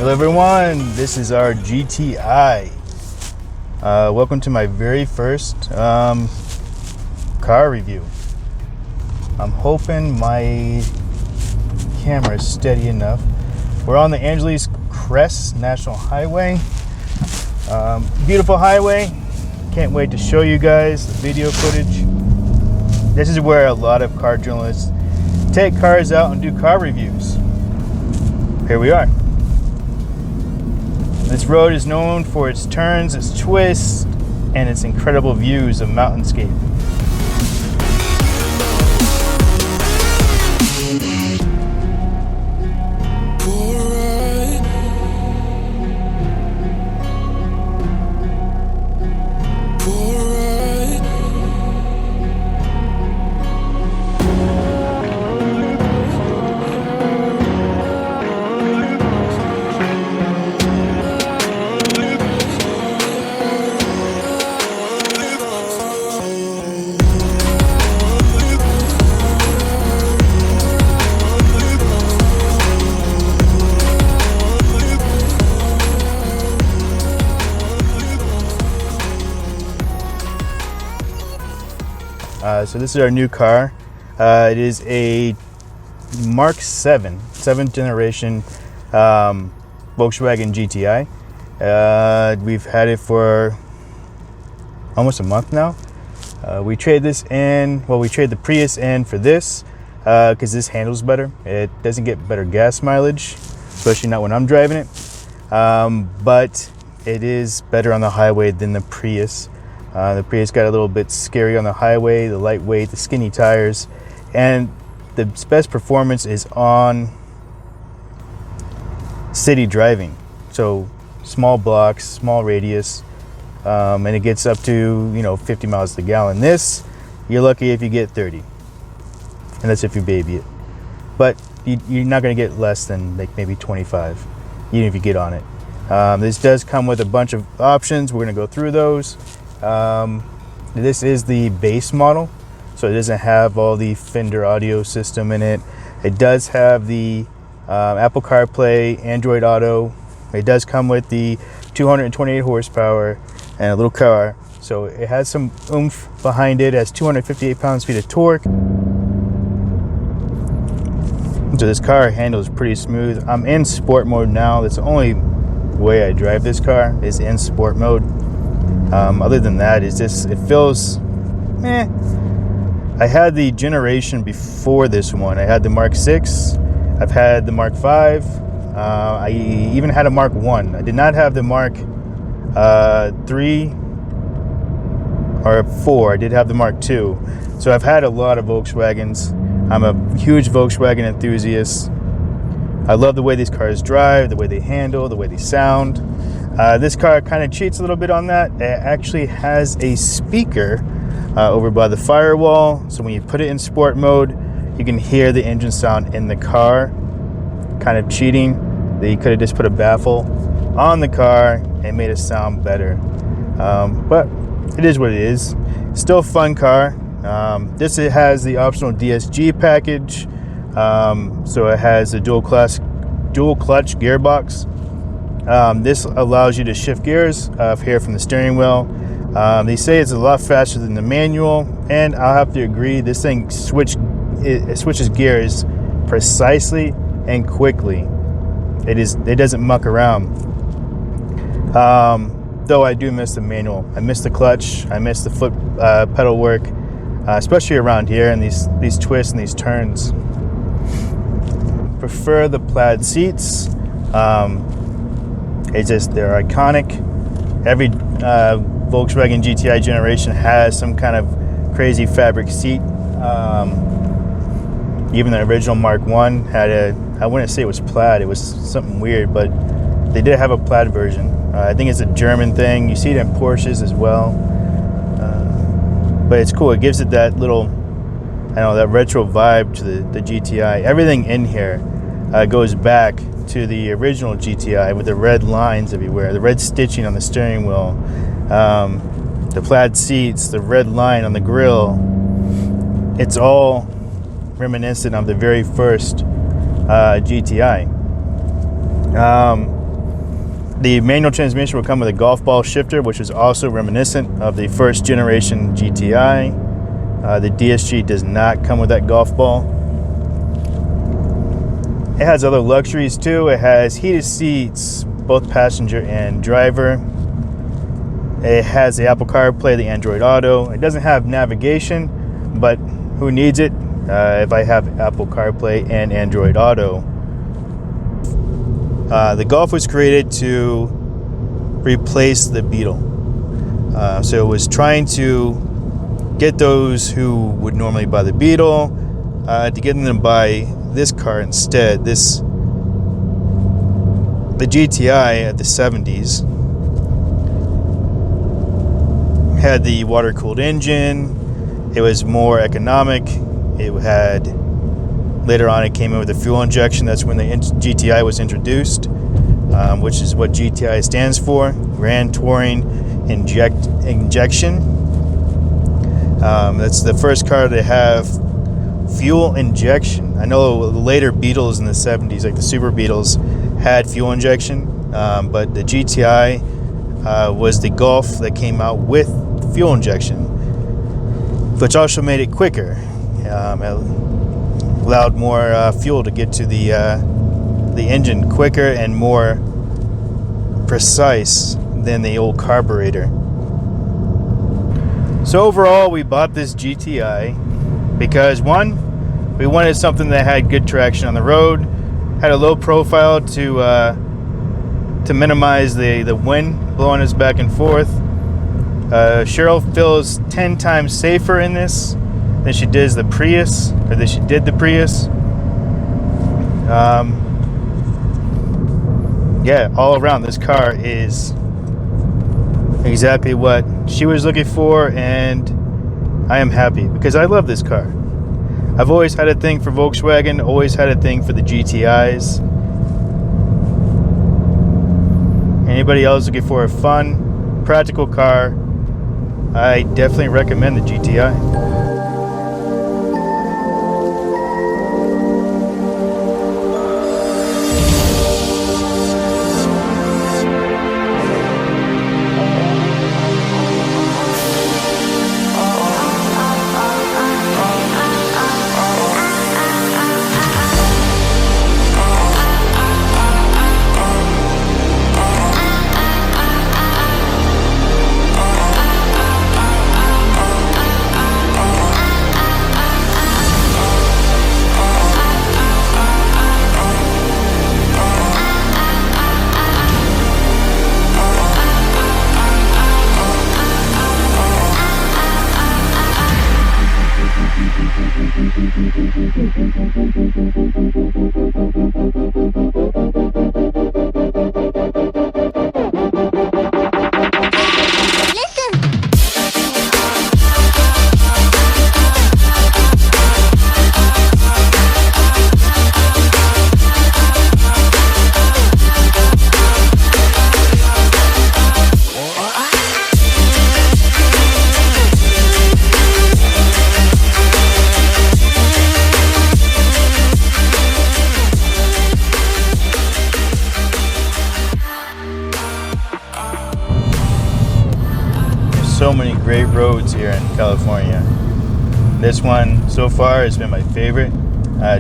Hello everyone, this is our GTI. Welcome to my very first car review. I'm hoping my camera is steady enough. We're on the Angeles Crest National Highway. Beautiful highway. Can't wait to show you guys the video footage. This is where a lot of car journalists take cars out and do car reviews. Here we are. This road is known for its turns, its twists, and its incredible views of mountainscape. So this is our new car. It is a Mark 7, 7th generation Volkswagen GTI. We've had it for almost a month now. We trade this in, well, we trade the Prius in for this because this handles better. It doesn't get better gas mileage, especially not when I'm driving it. But it is better on the highway than the Prius. The Prius got a little bit scary on the highway, the lightweight, the skinny tires, and the best performance is on city driving. So small blocks, small radius, and it gets up to 50 miles to the gallon. This, you're lucky if you get 30, and that's if you baby it. But you're not going to get less than like maybe 25, even if you get on it. This does come with a bunch of options. We're going to go through those. This is the base model, so it doesn't have all the Fender audio system in it. It does have the Apple CarPlay, Android Auto. It does come with the 228 horsepower and a little car, so it has some oomph behind it. It has 258 pounds-feet of torque. So this car handles pretty smooth. I'm in sport mode now. That's the only way I drive this car, is in sport mode. Other than that, it feels I had the generation before this one. I had the Mark 6, I've had the Mark 5, I even had a Mark 1. I did not have the Mark 3 or 4. I did have the Mark 2. So I've had a lot of Volkswagens. I'm a huge Volkswagen enthusiast. I love the way these cars drive, the way they handle, the way they sound. This car kind of cheats a little bit on that. It actually has a speaker over by the firewall, so when you put it in sport mode, you can hear the engine sound in the car. Kind of cheating. They could have just put a baffle on the car and made it sound better. But it is what it is. Still a fun car. This it has the optional DSG package, so it has a dual clutch gearbox. This allows you to shift gears here from the steering wheel. They say it's a lot faster than the manual, and I'll have to agree. This thing switches gears precisely and quickly. It doesn't muck around. Though I do miss the manual. I miss the clutch. I miss the foot pedal work, especially around here and these twists and these turns. Prefer the plaid seats. They're iconic. Every Volkswagen GTI generation has some kind of crazy fabric seat. Even the original Mark 1 had I wouldn't say it was plaid, it was something weird, but they did have a plaid version. I think it's a German thing. You see it in Porsches as well. But it's cool. It gives it that little, that retro vibe to the GTI. Everything in here goes back to the original GTI with the red lines everywhere, the red stitching on the steering wheel, the plaid seats, the red line on the grille. It's all reminiscent of the very first GTI. The manual transmission will come with a golf ball shifter, which is also reminiscent of the first generation GTI. The DSG does not come with that golf ball. It has other luxuries too. It has heated seats, both passenger and driver. It has the Apple CarPlay, the Android Auto. It doesn't have navigation, but who needs it if I have Apple CarPlay and Android Auto? The Golf was created to replace the Beetle. So it was trying to get those who would normally buy the Beetle to get them to buy this car instead. The GTI of the 70s had the water-cooled engine. It was more economic. It had, later on it came in with a fuel injection. That's when the GTI was introduced, which is what GTI stands for, Grand Touring Injection. That's the first car to have fuel injection. I know the later Beetles in the 70s, like the Super Beetles, had fuel injection, but the GTI was the Golf that came out with fuel injection, which also made it quicker. It allowed more fuel to get to the engine quicker and more precise than the old carburetor. So overall, we bought this GTI because, one, we wanted something that had good traction on the road, had a low profile to minimize the wind blowing us back and forth. Cheryl feels 10 times safer in this than she did the Prius, or than she did the Prius. Yeah, all around, this car is exactly what she was looking for, and I am happy because I love this car. I've always had a thing for Volkswagen, always had a thing for the GTIs. Anybody else looking for a fun, practical car, I definitely recommend the GTI. So many great roads here in California. This one so far has been my favorite.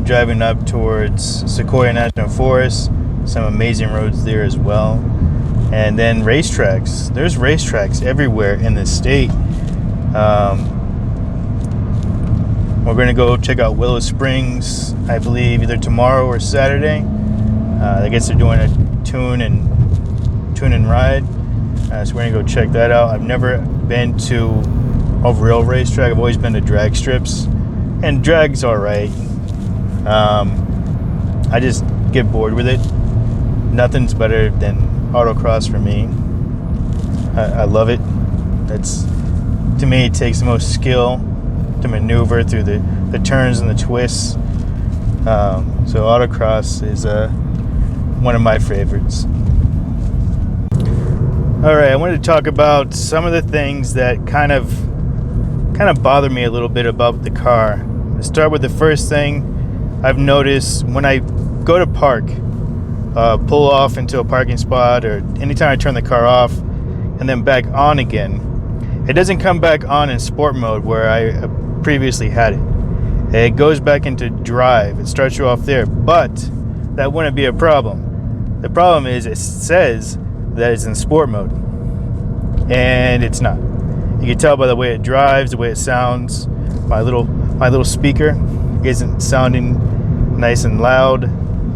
Driving up towards Sequoia National Forest, some amazing roads there as well. And then racetracks. There's racetracks everywhere in the state. We're going to go check out Willow Springs, I believe, either tomorrow or Saturday. I guess they're doing a tune and ride. So we're going to go check that out. I've never been to a real racetrack. I've always been to drag strips. And drag's alright. I just get bored with it. Nothing's better than autocross for me. I love it. To me, it takes the most skill to maneuver through the turns and the twists. So autocross is one of my favorites. All right, I wanted to talk about some of the things that kind of bother me a little bit about the car. Let's start with the first thing I've noticed when I go to park. pull off into a parking spot, or anytime I turn the car off and then back on again, it doesn't come back on in sport mode where I previously had it. It goes back into drive. It starts you off there, but that wouldn't be a problem. The problem is it says that it's in sport mode, and it's not. You can tell by the way it drives, the way it sounds. My little speaker isn't sounding nice and loud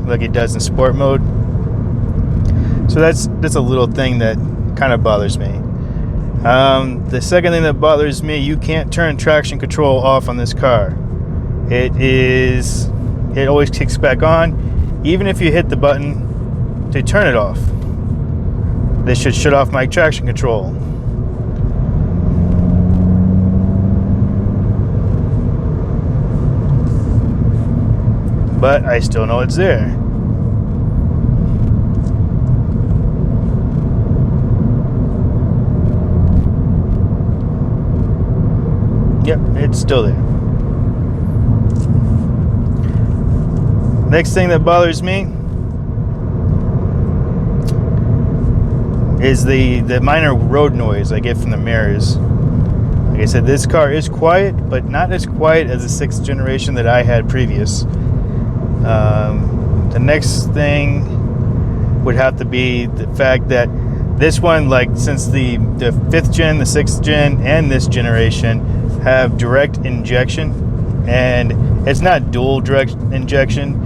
like it does in sport mode. So that's a little thing that kind of bothers me. The second thing that bothers me, you can't turn traction control off on this car. It always kicks back on, even if you hit the button to turn it off. This should shut off my traction control. But I still know it's there. Yep, it's still there. Next thing that bothers me is the minor road noise I get from the mirrors. Like I said, this car is quiet, but not as quiet as the 6th generation that I had previous. The next thing would have to be the fact that this one, like since the 5th gen, the 6th gen, and this generation have direct injection, and it's not dual direct injection.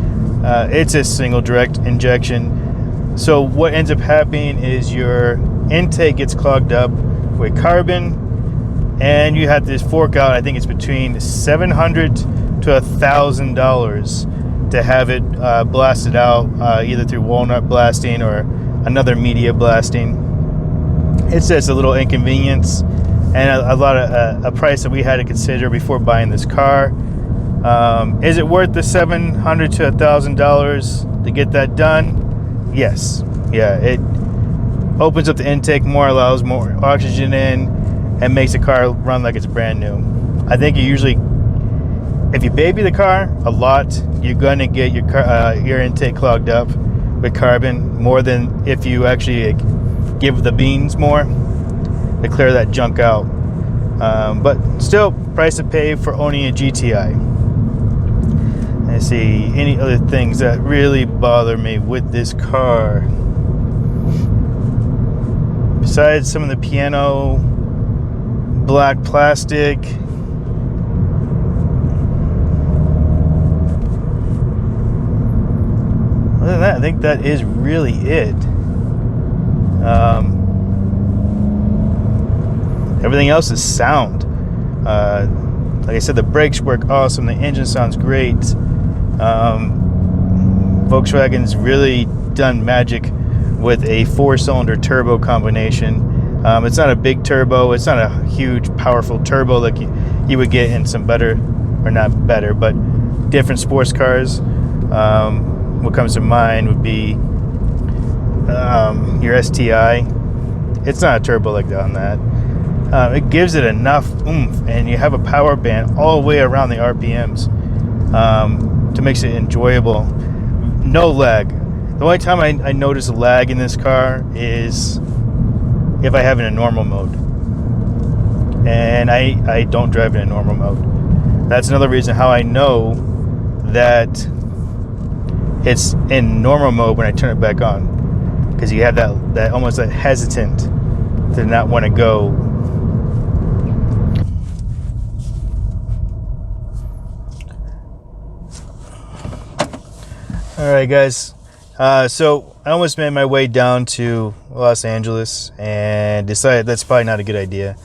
It's a single direct injection. So what ends up happening is your intake gets clogged up with carbon, and you have to fork out, I think it's between $700 to $1,000 to have it blasted out, either through walnut blasting or another media blasting. It's just a little inconvenience, and a price that we had to consider before buying this car. Is it worth the $700 to $1,000 to get that done? Yes. Yeah, it opens up the intake more, allows more oxygen in, and makes the car run like it's brand new. I think you usually, if you baby the car a lot, you're going to get your intake clogged up with carbon more than if you actually give the beans more to clear that junk out. But still, price to pay for owning a GTI. Let's see, any other things that really bother me with this car? Besides some of the piano black plastic. Other than that, I think that is really it. Everything else is sound. Like I said, the brakes work awesome. The engine sounds great. Volkswagen's really done magic with a 4-cylinder turbo combination. It's not a big turbo. It's not a huge, powerful turbo like you would get in some better, or not better, but different sports cars. What comes to mind would be your STI. It's not a turbo like that on that. It gives it enough oomph, and you have a power band all the way around the RPMs to make it enjoyable. No lag. The only time I notice a lag in this car is if I have it in normal mode, and I don't drive it in normal mode. That's another reason how I know that it's in normal mode when I turn it back on, because you have that almost that hesitant to not want to go. All right, guys. So I almost made my way down to Los Angeles and decided that's probably not a good idea.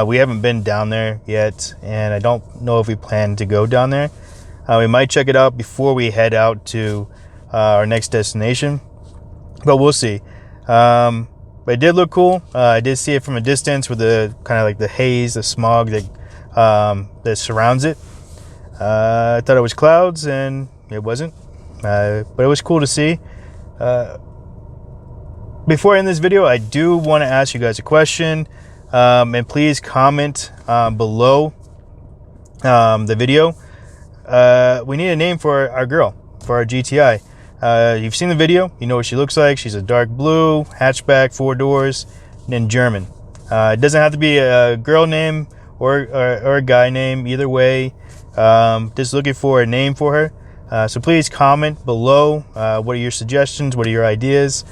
We haven't been down there yet, and I don't know if we plan to go down there. We might check it out before we head out to our next destination, but we'll see. But it did look cool. I did see it from a distance with the kind of like the haze, the smog that surrounds it. I thought it was clouds, and it wasn't. But it was cool to see. Before I end this video, I do want to ask you guys a question, and please comment below the video. We need a name for our girl, for our GTI. You've seen the video, you know what she looks like. She's a dark blue hatchback, 4 doors, and German. It doesn't have to be a girl name or a guy name, either way. Just looking for a name for her. So please comment below. What are your suggestions? What are your ideas?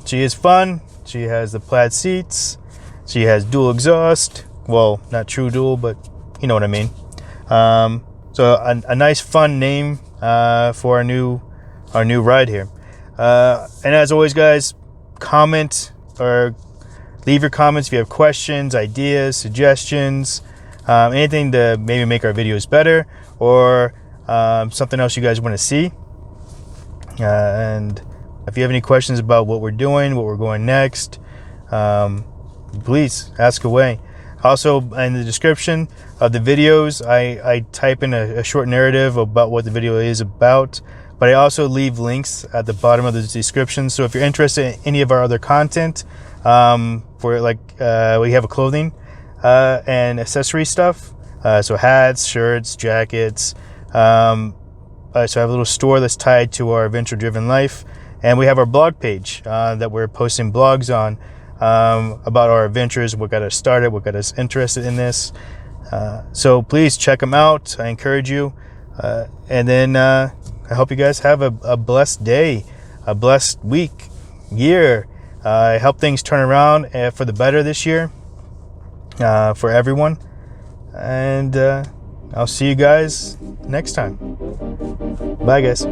She is fun. She has the plaid seats. She has dual exhaust. Well, not true dual, but you know what I mean. So a nice fun name for our new ride here. And as always, guys, comment or leave your comments if you have questions, ideas, suggestions, anything to maybe make our videos better, or something else you guys want to see. And if you have any questions about what we're doing, what we're going next, please ask away. Also, in the description of the videos, I type in a short narrative about what the video is about, but I also leave links at the bottom of the description. So if you're interested in any of our other content, for like we have a clothing and accessory stuff, so hats, shirts, jackets. So I have a little store that's tied to our adventure driven life, and we have our blog page that we're posting blogs on about our adventures, what got us started, what got us interested in this. So please check them out. I encourage you. And then I hope you guys have a blessed day, a blessed week, year. I hope things turn around for the better this year for everyone. And I'll see you guys next time. Bye, guys.